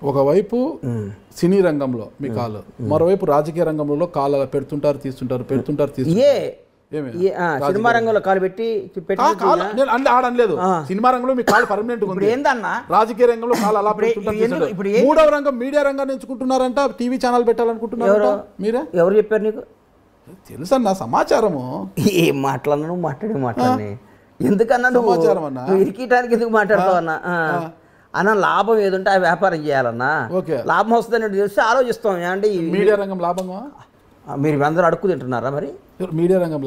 ఒకవైపు సినీ రంగంలో మీ కాలు, మరోవైపు రాజకీయ రంగంలో కాలు పెడుతుంటారు తీస్తుంటారు. సినిమా రంగంలో కాలు పెట్టి ఆడలేదు. సినిమా రంగంలో మీ కాలు పర్మనెంట్ ఉంది. ఏందన్నా రాజకీయ రంగంలో కాలు అలా పెడుతుంటారు. మూడవ రంగం మీడియా రంగాన్ని ఎంచుకుంటున్నారంట. టీవీ ఛానల్ పెట్టాలనుకుంటున్నారు మీరే. ఎవరు చెప్పారు నీకు? తెలుసన్నా సమాచారము. ఏం మాట్లాడినా మాట్లాడి ఎందుకన్నా సమాచారం అన్నా ఇరికిటానికి ఎందుకు మాట్లాడతావు అన్నా? అన్న లాభం ఏదుంటే ఆ వ్యాపారం చేయాలన్నా. లాభం వస్తుందని తెలిసి ఆలోచిస్తాం. అంటే మీడియా రంగం లాభంగా మీరు అందరూ అడుక్కు తింటున్నారా? మరి మీడియా రంగం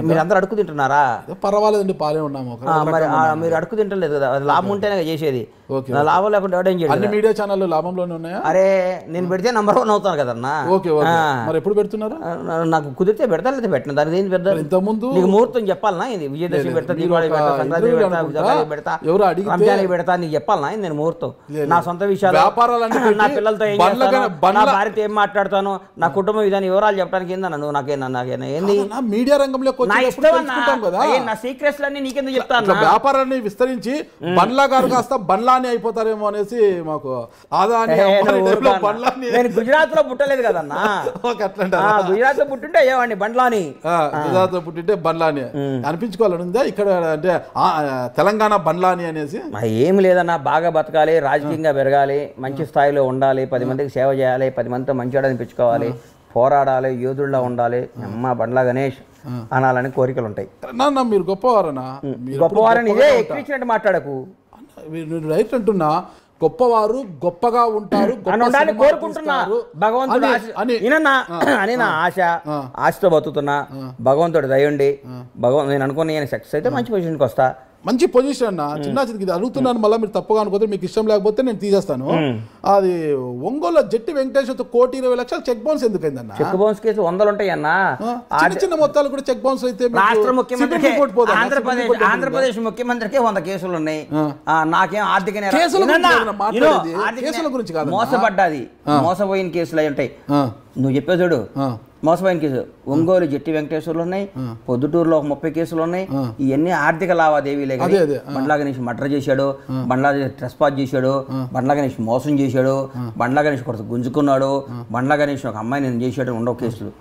మీరు అందరూ అడుక్కు తింటున్నారా? పర్వాలేదండి, పాలే ఉన్నాము. మరి మీరు అడుక్కు తింటలేదు కదా, అది లాభం ఉంటేనే చేసేది. లాభం లేకుండా ఎవడేం చేయాలి? అన్ని మీడియా ఛానళ్ళు లాభంలోనే ఉన్నాయా? అరే నేను పెడితే నంబర్ 1 అవుతాను కదన్నా. మరి ఎప్పుడు పెడుతున్నారు? నాకు కుదిరితే పెడతా, లేదా పెట్టిన దానికి ఏం పెడతా. ఇంతకుముందు నీకు ముహూర్తం చెప్పాలన్నా? ఇది విజయదశమి పెడతా, దీపావళి పెడతా, సంక్రాంతి పెడతా, రంజానికి పెడతా, నీకు చెప్పాలన్నా? నేను ముహూర్తం నా సొంత విషయాలు, నా పిల్లలతో ఏం చేస్తాను, నా భార్యతో ఏం మాట్లాడతాను, నా కుటుంబం ఇదని వివరాలు చెప్పడానికి ఏందన్నా నువ్వు? నాకేనా ఏంది మీడియా రంగంలో నా సీక్రెట్స్ అన్ని నీకెందుకు చెప్తాను? వ్యాపారాన్ని విస్తరించి బండ్లా గారు కాస్త బండ్లాని అయిపోతారేమో అనేసి మాకు నేను గుజరాత్ లో పుట్టలేదు కదన్నా. గుజరాత్ లో పుట్టింటే అయ్యేవాడిని బండ్లాని. గుజరాత్ లో పుట్టింటే బండ్లాని అనిపించుకోవాలని ఉందా ఇక్కడ? అంటే తెలంగాణ బండ్లాని అనేసి ఏమి లేదన్నా. బాగా బతకాలి, రాజకీయంగా పెరగాలి, మంచి స్థాయిలో ఉండాలి, 10 మందికి సేవ చేయాలి, 10 మందితో మంచిగా అనిపించుకోవాలి, పోరాడాలి, యోధుల్లా ఉండాలి, అమ్మ బండ్లా గణేష్ అనాలని కోరికలు ఉంటాయి. మీరు గొప్పవారనా? గొప్పవారని ఇదే ఎక్కించినట్టు మాట్లాడకు. రైట్ అంటున్నా. గొప్పవారు గొప్పగా ఉంటారు కోరుకుంటున్నా. భగవంతుడు అని నా ఆశతో బతుకుతున్నా. భగవంతుడు దయండి. నేను అనుకుని సక్సెస్ అయితే మంచి పొజిషన్కి వస్తా. మంచి పొజిషన్ అన్న. చిన్న చిన్నది అడుగుతున్నాను, మళ్ళీ మీరు తప్పుగా అనుకోతే, మీకు ఇష్టం లేకపోతే నేను తీసేస్తాను. అది ఒంగోలు జట్టి వెంకటేశ్వర 1,20,00,000 చెక్ బౌన్స్ ఎందుకైందన్న? చెక్ బౌన్స్ కేసు 100 ఉంటాయి అన్న. చిన్న మొత్తాలు కూడా చెక్ బౌన్స్ అయితే రాష్ట్ర ముఖ్యమంత్రి ఆంధ్రప్రదేశ్ ముఖ్యమంత్రికి 100 కేసులు ఉన్నాయి. నాకేం ఆర్థిక కేసుల గురించి కాదు, మోసపడ్డాది, మోసపోయిన కేసులు అయి ఉంటాయి. నువ్వు చెప్పే చూడు, మోసపోయిన కేసు ఒంగోలు జట్టి వెంకటేశ్వర్లు ఉన్నాయి, పొద్దుటూరులో 30 కేసులు ఉన్నాయి. ఇవన్నీ ఆర్థిక లావాదేవీలే. బండ్లా గణేష్ మర్డర్ చేశాడు, బండ్లా ట్రెస్ పాస్ చేశాడు, బండ్లా గణేష్ మోసం చేశాడు, బండ్లా గణేష్ కొడుకు గుంజుకున్నాడు, బండ్లా గణేష్ ఒక అమ్మాయి నేను చేశాడు, ఉండవు కేసులు.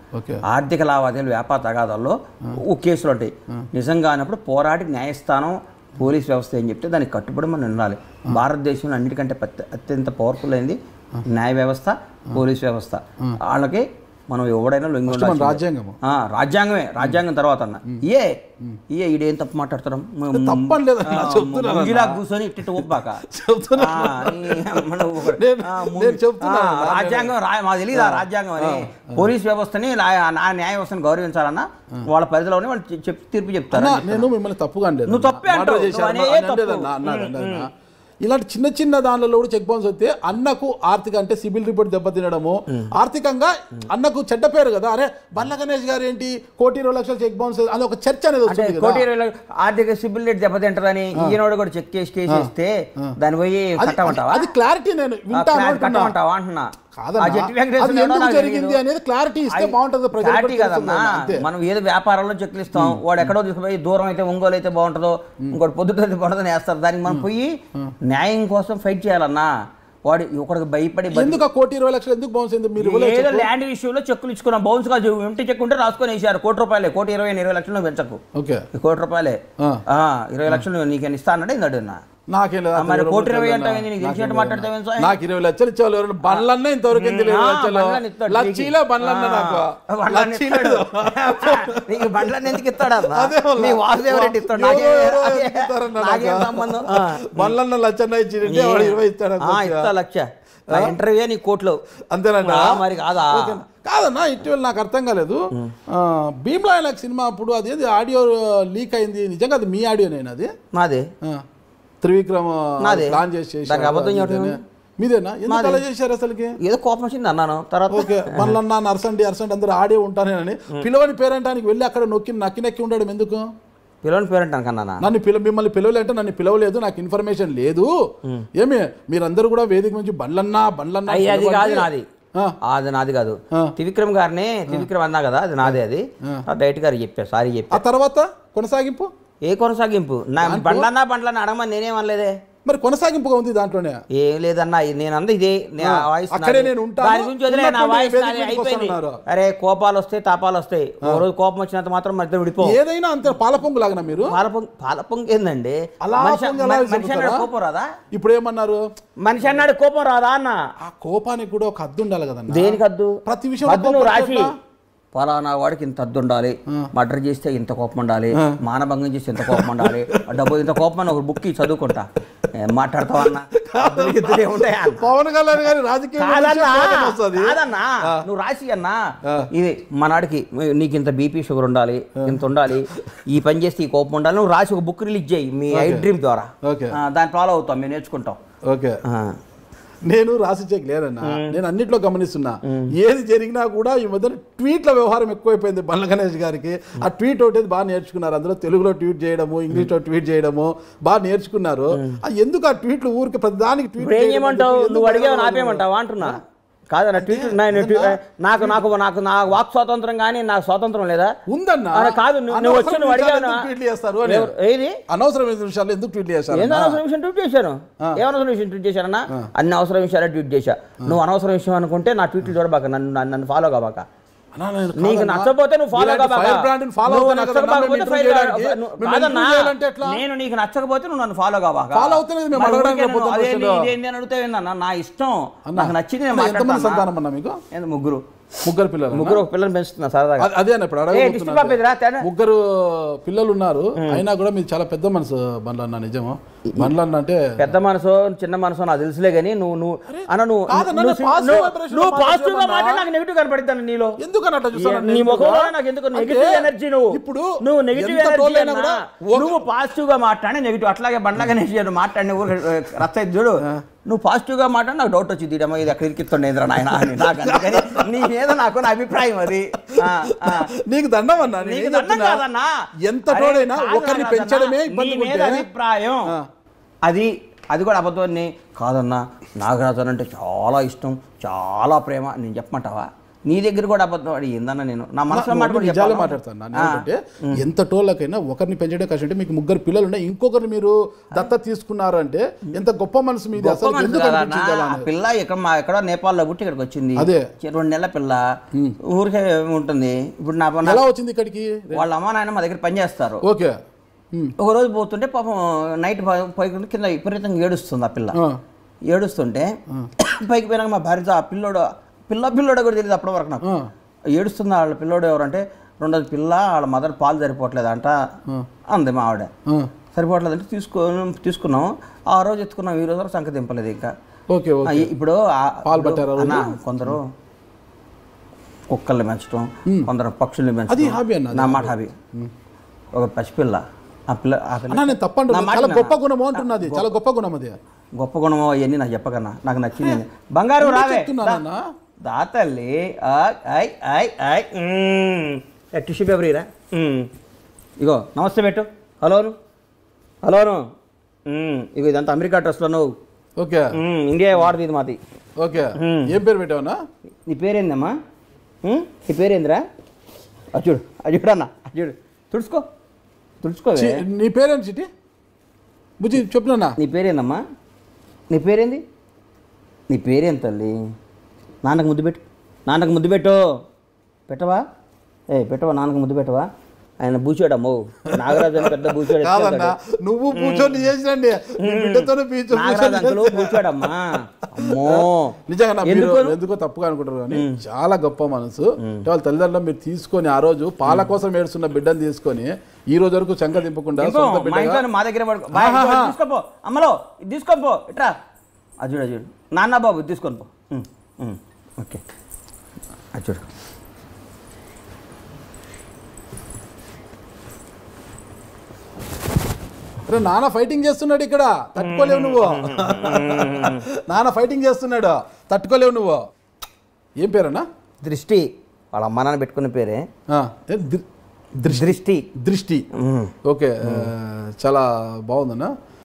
ఆర్థిక లావాదేవీలు, వ్యాపార తగాదాల్లో కేసులు ఉంటాయి. నిజంగా అన్నప్పుడు పోరాటి న్యాయస్థానం, పోలీస్ వ్యవస్థ ఏం చెప్తే దానికి కట్టుబడి మనం ఉండాలి. భారతదేశంలో అన్నిటికంటే అత్యంత పవర్ఫుల్ అయింది న్యాయ వ్యవస్థ, పోలీస్ వ్యవస్థ. వాళ్ళకి మనం ఎవడైనా లొంగి ఉండాలి. రాజ్యాంగమే. రాజ్యాంగం తర్వాత అన్న ఈడేం తప్పు మాట్లాడతాం? కూర్చొని ఇట్టి ఒప్పాక రాజ్యాంగం మాకు తెలియదు. రాజ్యాంగం అని పోలీస్ వ్యవస్థని, న్యాయ వ్యవస్థని గౌరవించాలన్నా వాళ్ళ పరిధిలోనే వాళ్ళు తీర్పు చెప్తారు. నేను మిమ్మల్ని తప్పుగా నువ్వు తప్పే ఇలాంటి చిన్న చిన్న దానిలో కూడా చెక్ బౌన్స్ వస్తే అన్నకు ఆర్థిక అంటే సిబిల్ రిపోర్ట్ దెబ్బతినడము, ఆర్థికంగా అన్నకు చెడ్డ పేరు కదా. అరే బండ్ల గణేష్ గారు ఏంటి 1,20,00,000 చెక్ బౌన్స్ అని ఒక చర్చ అనేది వస్తుంది. 1,20,00,000 ఆర్థిక సిబిల్ రేట్ దెబ్బతింటారని ఈయనోడు కూడా చెక్ చేసి కేసేస్తే దాని పోయి కట్టమంటావా? అది క్లారిటీ నేను కట్టమంటావా అంటున్నా. మనం ఏదో వ్యాపారంలో చెక్లు ఇస్తాం, వాడు ఎక్కడో తీసుకుపోయి దూరం అయితే ఒంగోలు అయితే బాగుంటుందో, ఇంకోటి పొద్దుటైతే బాగుంటుందని వేస్తారు. దానికి మనం పోయి న్యాయం కోసం ఫైట్ చేయాలన్నా. వాడు ఒకడికి భయపడి ఎందుకు 1,20,00,000 ఎందుకు బౌన్స్ అయింది? మీరు ఏదో ల్యాండ్ విషయంలో చెక్కులు ఇచ్చుకున్నాం, బౌన్స్ కాదు, ఎంటీ చెక్ ఉంటే రాసుకొని వేసారు. ₹1,20,000, 1,20,000 పెంచకు, ₹1,20,000, 20,00,000 నీకు ఇస్తా అన్నాడు. ఇందాడు నాకేం లేదు. మరి 1,20,000 అంటే మాట్లాడతావు? నాకు 20,00,000 ఇచ్చేవాళ్ళు. బండ్లన్నా ఇంతవరకు లక్షీలో బండ్లన్నా నాకు బండ్లన్నీ ఎందుకు ఇస్తాడా? వాసుదేవరెడ్డి ఇస్తాడు. బండ్లన్నా లక్షన్నా ఇచ్చి 20 ఇస్తాడు. ఇస్తా లక్ష ఇంటర్వ్యూ నీ కోర్టులో అంతేనా? మరి కాదా? కాదన్నా, ఇటీవల నాకు అర్థం కాలేదు. భీమ్లా నాకు సినిమా అప్పుడు అదేది ఆడియో లీక్ అయింది, నిజంగా అది మీ ఆడియోనేనా? అది మాదే. త్రివిక్రమ్ ప్లాన్ చేసి మీదేనా? ఎందుకు అలా చేశారు? అసలుకి ఏదో కోపం వచ్చింది అన్నాను. తర్వాత ఓకే మళ్ళన్నా అరసండి అందరూ ఆడే ఉంటానేనని పిలవని పేరంటానికి వెళ్ళి అక్కడ నక్కి ఉండడం ఎందుకు? పిలవని పేరంటానికి అన్నా నన్ను మిమ్మల్ని పిలవలేంటే నన్ను పిలవలేదు, నాకు ఇన్ఫర్మేషన్ లేదు. ఏమి మీరందరూ కూడా వేదిక నుంచి బండ్లన్నా అది కాదు నాది, అది నాది కాదు. త్రివిక్రమ్ గారిని త్రివిక్రమ్ అన్నా కదా, అది నాదే. అది డైరెక్ట్ గారు చెప్పా, సారీ చెప్పా. ఆ తర్వాత కొనసాగింపు ఏ కొనసాగింపు? బండ్లన్నా అడగమని నేనేమనలేదే. మరి కొనసాగింపుగా ఉంది దాంట్లోనే. ఏం లేదన్నా నేను అంద ఇదే అక్కడే నేను ఉంటాను, దాని గురించి వదిలే, నా వాయిస్ నాది అయిపోయింది. అరే కోపాలు వస్తాయి, తాపాలు వస్తాయి, ఒక రోజు కోపం వచ్చినంత మాత్రం మరి విడిపో. ఏదైనా అంతే పాలపొంగు లాగా మీరు. పాలపొంగు ఏందండి? మనిషి అన్నాడు కోపం రాదా? ఇప్పుడు ఏమన్నారు, మనిషి అన్నాడు కోపం రాదా అన్న? ఆ కోపానికి కూడా ఒక హద్దు ఉండాలి కదన్నా. దేనికి హద్దు? ప్రతి విషయం నువ్వు రాసి పలానా వాడికి ఇంత అద్దు ఉండాలి, మర్డర్ చేస్తే ఇంత కోపం ఉండాలి, మానభంగం చేస్తే ఇంత కోపం ఉండాలి, డబ్బు ఇంత కోపం అని ఒక బుక్ చదువుకుంటా. మాట్లాడతావన్నా? పవన్ కళ్యాణ్ గారి రాజకీయ కాదన్నా, నువ్వు రాసి అన్నా ఇది మనాడికి నీకు ఇంత బీపీ షుగర్ ఉండాలి, ఇంత ఉండాలి, ఈ పని చేస్తే ఈ కోపం ఉండాలి, నువ్వు రాసి ఒక బుక్ రిలీజ్ చేయి మీ ఐ డ్రీమ్ ద్వారా. దాన్ని ఫాలో అవుతాం, మేము నేర్చుకుంటాం. ఓకే, నేను రాసిచ్చేకి లేదన్నా, నేను అన్నిట్లో గమనిస్తున్నా. ఏది జరిగినా కూడా ఈ మధ్య ట్వీట్ల వ్యవహారం ఎక్కువైపోయింది బండ్ల గణేష్ గారికి. ఆ ట్వీట్ ఒకటి బాగా నేర్చుకున్నారు, అందులో తెలుగులో ట్వీట్ చేయడము, ఇంగ్లీష్లో ట్వీట్ చేయడము బాగా నేర్చుకున్నారు. ఎందుకు ఆ ట్వీట్లు ఊరికి ప్రతిదానికి ట్వీట్ చేయమంటావు? నువ్వు అడిగావు నాపేమంటావా అంటున్నా. కాదన్న ట్వీట్ నాకు నాకు నాకు నా వాక్ స్వాతంత్రం కానీ నాకు స్వాతంత్రం లేదా? ఉందన్నా. కాదు నువ్వు వచ్చి నువ్వు అడిగావు ట్వీట్లు చేస్తారు, ఏది అనవసరమైన విషయాలు ఎందుకు ట్వీట్ చేస్తారు? ఏదో అనవసరం విషయం ట్వీట్ చేశాను. ఏమనవసరం విషయం ట్వీట్ చేశానన్నా? అన్ని అవసరం విషయాలే ట్వీట్ చేశా. నువ్వు అనవసరం విషయం అనుకుంటే నా ట్వీట్లు చూడబాక, నన్ను ఫాలో కాబాక. నీకు నచ్చకపోతే నువ్వు ఫాలో కాబాక. నేను నీకు నచ్చకపోతే నువ్వు నన్ను ఫాలో కాబాక. అడుగుతావేందన్నా? నా ఇష్టం, నాకు నచ్చింది నేను మాట్లాడతాను. ముగ్గురు పిల్లలు, ఒక పిల్లలు పెంచుతున్నా సరదాగా. అదే అన్న ఇప్పుడు అడగ ముగ్గురు పిల్లలు ఉన్నారు, అయినా కూడా మీరు చాలా పెద్ద మనసు బండ్లన్న. నిజము, బండ్లన్న అంటే పెద్ద మనసు చిన్న మనసు నాకు తెలుసులే కానీ నువ్వు పాజిటివ్ గా మాట్లాడి నాకు నెగిటివ్ కనపడిద్దాను నీలో. నీ ముఖంలో నాకు ఎందుకు నెగిటివ్ ఎనర్జీ? నువ్వు నెగిటివ్ ఎనర్జీ అన్నా, నువ్వు పాజిటివ్ గా మాట్లాడి నెగిటివ్. అట్లాగే బండ్లగా మాట్లాడిన ఊరు రచ్చ చూడు. నువ్వు పాజిటివ్ గా మాట్లాడి నాకు డౌట్ వచ్చింది, ఇడమ్మా ఇది అక్కడ ఇరికిస్తుండేంద్రా నాయన అని. నాకు అందుకని నీ మీద నాకు నా అభిప్రాయం అది. నీకు దండం అన్నా, నీకు దండం కాదన్నా, ఎంత తోడైనా ఒకరిని పెంచడమే అభిప్రాయం. అది కూడా అబద్ధాన్ని కాదన్నా. నాగరాజన్ అంటే చాలా ఇష్టం, చాలా ప్రేమ నేను చెప్పమంటావా? నీ దగ్గర కూడా అబద్ధం అడి ఏందన్నా? నేను నా మనసులో మాట్లాడతాను. ఎంత టోళ్ళకైనా ఒకరిని పెంచడం కష్టం. అంటే మీకు ముగ్గురు పిల్లలు ఉన్నాయి, ఇంకొకరిని మీరు దత్త తీసుకున్నారు అంటే ఎంత గొప్ప మనసు మీది. పిల్ల ఎక్కడో నేపాల్లో పుట్టి ఇక్కడికి వచ్చింది. అదే 2 నెలల పిల్ల ఊరికే ఉంటుంది. ఇప్పుడు నా ఎలా వచ్చింది ఇక్కడికి? వాళ్ళ అమ్మ నాయన మా దగ్గర పనిచేస్తారు. ఓకే, ఒక రోజు పోతుంటే పాపం నైట్ పైకి కింద విపరీతంగా ఏడుస్తుంది. ఆ పిల్ల ఏడుస్తుంటే పైకి పోయినాక మా భార్య ఆ పిల్లోడు కూడా తెలియదు అప్పటి వరకు నాకు. ఏడుస్తుంది వాళ్ళ పిల్లోడు ఎవరంటే, రెండోది పిల్ల వాళ్ళ మదర్ పాలు సరిపోవట్లేదంట అంది మా ఆవిడ. సరిపోవట్లేదంటే తీసుకున్నాం. ఆ రోజు ఎత్తుకున్నాం, ఈ రోజు సంఖ్య దింపలేదు ఇంకా. ఇప్పుడు కొందరు కుక్కల్ని పెంచడం, కొందరు పక్షుల్ని పెంచడం నా మాట హాబీ. ఒక పసిపిల్ల, ఆ పిల్ల గొప్ప గుణము అంటున్నది, చాలా గొప్ప గుణం. అది గొప్ప గుణమో అవన్నీ నాకు చెప్పకన్నా, నాకు నచ్చింది. బంగారు రావే దాతల్లి టిష్యూ పేపర్ ఇరా. ఇగో నమస్తే పెట్టు. హలోను ఇగో ఇదంతా అమెరికా డ్రెస్లో నువ్వు. ఓకే, ఇండియా వాడుతుంది ఇది మాది. ఓకే, ఏం పేరు పెట్టావన్నా? నీ పేరేందమ్మా? నీ పేరేందిరా? చూడు అన్న, చూడు తుడుచుకో. నీ పేరేంటి చిట్టి? బుజ్జి చెప్పున్నా. నీ పేరేందమ్మా? నీ పేరేంది? నీ పేరేం తల్లి? నాన్నకు ముద్దు పెట్టు. పెట్టవా? పెట్టవా? నాన్నకు ముద్దు పెట్టవా? ఆయన బూచాడమ్మో, నాగరాజు అని పెద్ద బూచాడు. నువ్వు కూర్చొని చేసినండి, నాగరాజు అంకులు బూచాడమ్మా. అమ్మో నిజంగా ఎందుకో తప్పుగా అనుకుంటారు కానీ చాలా గొప్ప మనసు. వాళ్ళ తల్లిదండ్రులు మీరు తీసుకొని ఆ రోజు పాల కోసం ఏడుస్తున్న బిడ్డను తీసుకొని ఈ రోజు వరకు చంక దింపకుండా మా దగ్గర తీసుకోపో, అమ్మలో తీసుకోపో ఇట్రా. అజుడు నాన్న బాబు తీసుకొని పో. ఓకే అజుడు. నాన్న ఫైటింగ్ చేస్తున్నాడు ఇక్కడ, తట్టుకోలేవు నువ్వు. నాన్న ఫైటింగ్ చేస్తున్నాడు, తట్టుకోలేవు నువ్వు. ఏం పేరన్నా? దృష్టి. వాళ్ళ అమ్మ నాన్న పెట్టుకున్న పేరే దృష్టి. ఓకే, చాలా బాగుందన్నా.